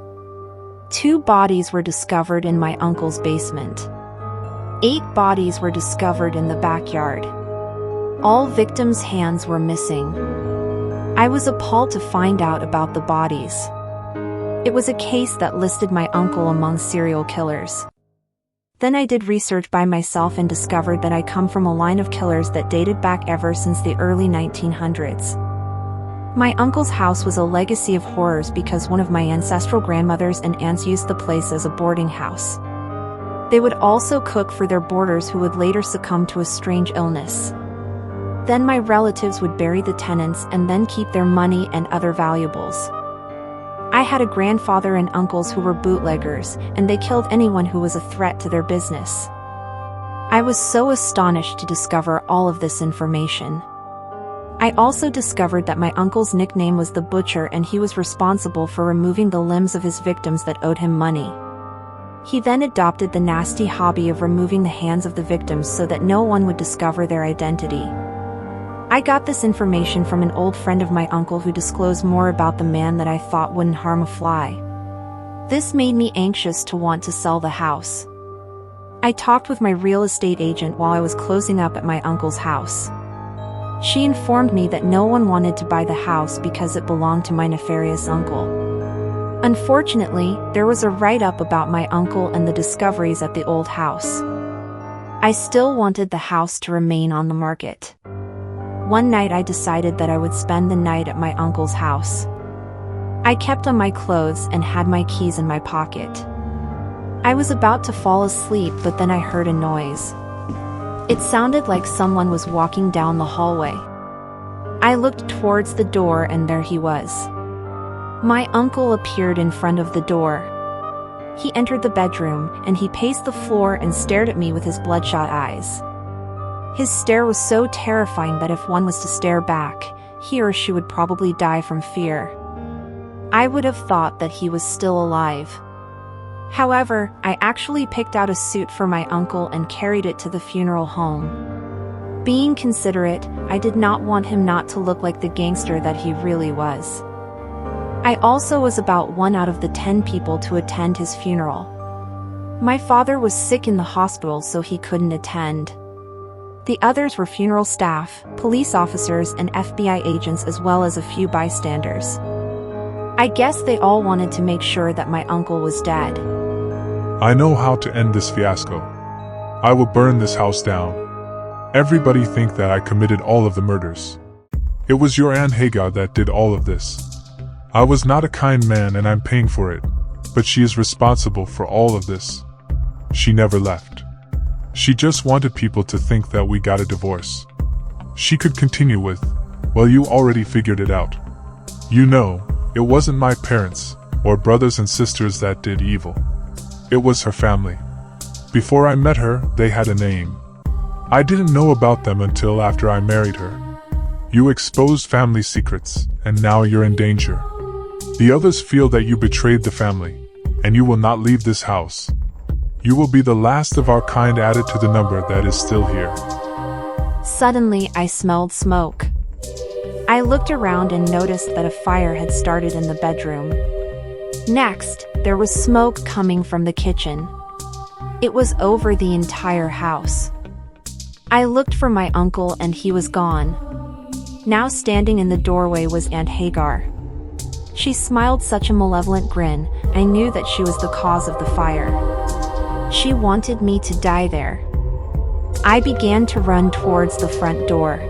2 bodies were discovered in my uncle's basement. 8 bodies were discovered in the backyard. All victims' hands were missing. I was appalled to find out about the bodies. It was a case that listed my uncle among serial killers. Then I did research by myself and discovered that I come from a line of killers that dated back ever since the early 1900s. My uncle's house was a legacy of horrors because one of my ancestral grandmothers and aunts used the place as a boarding house. They would also cook for their boarders who would later succumb to a strange illness. Then my relatives would bury the tenants and then keep their money and other valuables. I had a grandfather and uncles who were bootleggers, and they killed anyone who was a threat to their business. I was so astonished to discover all of this information. I also discovered that my uncle's nickname was the Butcher, and he was responsible for removing the limbs of his victims that owed him money. He then adopted the nasty hobby of removing the hands of the victims so that no one would discover their identity. I got this information from an old friend of my uncle who disclosed more about the man that I thought wouldn't harm a fly. This made me anxious to want to sell the house. I talked with my real estate agent while I was closing up at my uncle's house. She informed me that no one wanted to buy the house because it belonged to my nefarious uncle. Unfortunately, there was a write-up about my uncle and the discoveries at the old house. I still wanted the house to remain on the market. One night I decided that I would spend the night at my uncle's house. I kept on my clothes and had my keys in my pocket. I was about to fall asleep, but then I heard a noise. It sounded like someone was walking down the hallway. I looked towards the door and there he was. My uncle appeared in front of the door. He entered the bedroom and he paced the floor and stared at me with his bloodshot eyes. His stare was so terrifying that if one was to stare back, he or she would probably die from fear. I would have thought that he was still alive. However, I actually picked out a suit for my uncle and carried it to the funeral home. Being considerate, I did not want him not to look like the gangster that he really was. I also was about 1 out of the 10 people to attend his funeral. My father was sick in the hospital, so he couldn't attend. The others were funeral staff, police officers, and FBI agents, as well as a few bystanders. I guess they all wanted to make sure that my uncle was dead. I know how to end this fiasco. I will burn this house down. Everybody think that I committed all of the murders. It was your Aunt Hagar that did all of this. I was not a kind man and I'm paying for it, but she is responsible for all of this. She never left. She just wanted people to think that we got a divorce. She could continue with, well, you already figured it out. You know, it wasn't my parents or brothers and sisters that did evil. It was her family. Before I met her, they had a name. I didn't know about them until after I married her. You exposed family secrets, and now you're in danger. The others feel that you betrayed the family, and you will not leave this house. You will be the last of our kind added to the number that is still here. Suddenly, I smelled smoke. I looked around and noticed that a fire had started in the bedroom. Next, there was smoke coming from the kitchen. It was over the entire house. I looked for my uncle and he was gone. Now standing in the doorway was Aunt Hagar. She smiled such a malevolent grin, I knew that she was the cause of the fire. She wanted me to die there. I began to run towards the front door.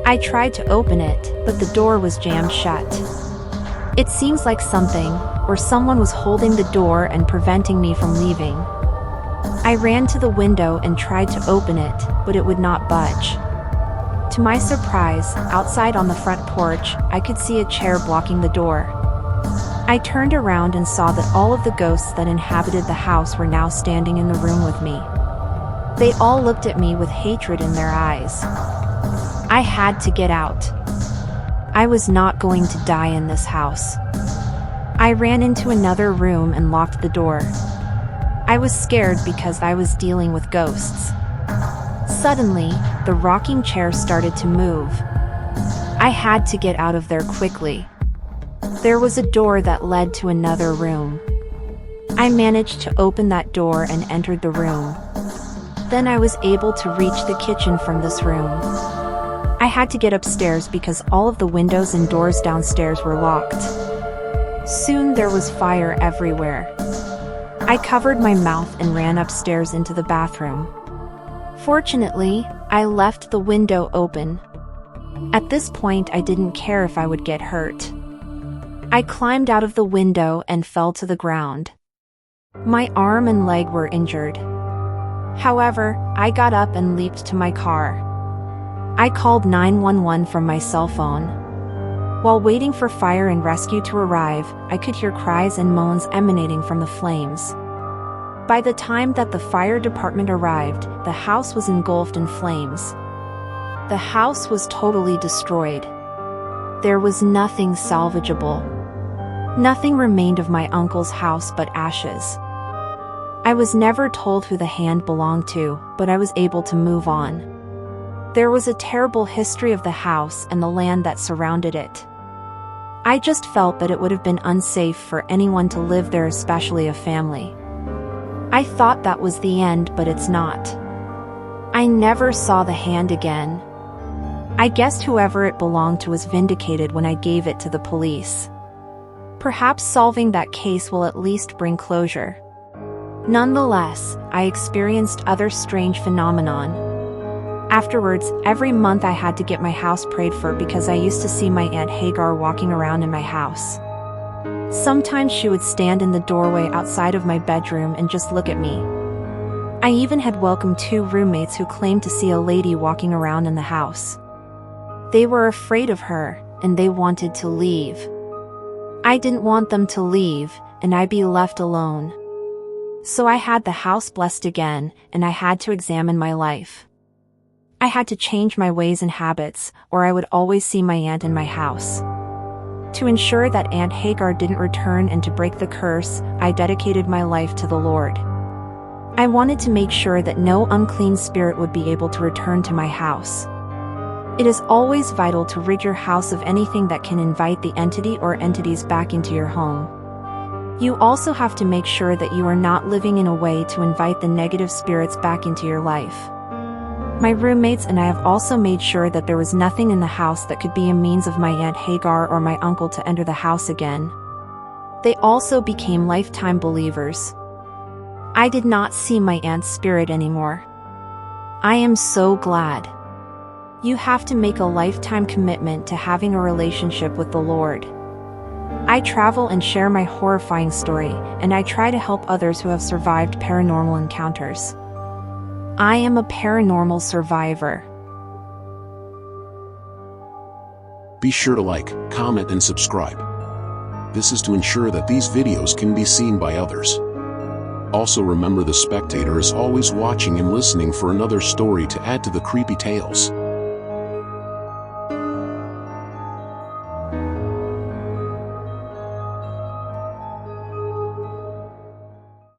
I tried to open it, but the door was jammed shut. It seems like something, or someone was holding the door and preventing me from leaving. I ran to the window and tried to open it, but it would not budge. To my surprise, outside on the front porch, I could see a chair blocking the door. I turned around and saw that all of the ghosts that inhabited the house were now standing in the room with me. They all looked at me with hatred in their eyes. I had to get out. I was not going to die in this house. I ran into another room and locked the door. I was scared because I was dealing with ghosts. Suddenly, the rocking chair started to move. I had to get out of there quickly. There was a door that led to another room. I managed to open that door and entered the room. Then I was able to reach the kitchen from this room. I had to get upstairs because all of the windows and doors downstairs were locked. Soon there was fire everywhere. I covered my mouth and ran upstairs into the bathroom. Fortunately, I left the window open. At this point, I didn't care if I would get hurt. I climbed out of the window and fell to the ground. My arm and leg were injured. However, I got up and leaped to my car. I called 911 from my cell phone. While waiting for fire and rescue to arrive, I could hear cries and moans emanating from the flames. By the time that the fire department arrived, the house was engulfed in flames. The house was totally destroyed. There was nothing salvageable. Nothing remained of my uncle's house but ashes. I was never told who the hand belonged to, but I was able to move on. There was a terrible history of the house and the land that surrounded it. I just felt that it would have been unsafe for anyone to live there, especially a family. I thought that was the end, but it's not. I never saw the hand again. I guessed whoever it belonged to was vindicated when I gave it to the police. Perhaps solving that case will at least bring closure. Nonetheless, I experienced other strange phenomenon. Afterwards, every month I had to get my house prayed for because I used to see my Aunt Hagar walking around in my house. Sometimes she would stand in the doorway outside of my bedroom and just look at me. I even had welcomed 2 roommates who claimed to see a lady walking around in the house. They were afraid of her, and they wanted to leave. I didn't want them to leave, and I'd be left alone. So I had the house blessed again, and I had to examine my life. I had to change my ways and habits, or I would always see my aunt in my house. To ensure that Aunt Hagar didn't return and to break the curse, I dedicated my life to the Lord. I wanted to make sure that no unclean spirit would be able to return to my house. It is always vital to rid your house of anything that can invite the entity or entities back into your home. You also have to make sure that you are not living in a way to invite the negative spirits back into your life. My roommates and I have also made sure that there was nothing in the house that could be a means of my Aunt Hagar or my uncle to enter the house again. They also became lifetime believers. I did not see my aunt's spirit anymore. I am so glad. You have to make a lifetime commitment to having a relationship with the Lord. I travel and share my horrifying story, and I try to help others who have survived paranormal encounters. I am a paranormal survivor. Be sure to like, comment, and subscribe. This is to ensure that these videos can be seen by others. Also remember, the spectator is always watching and listening for another story to add to the creepy tales.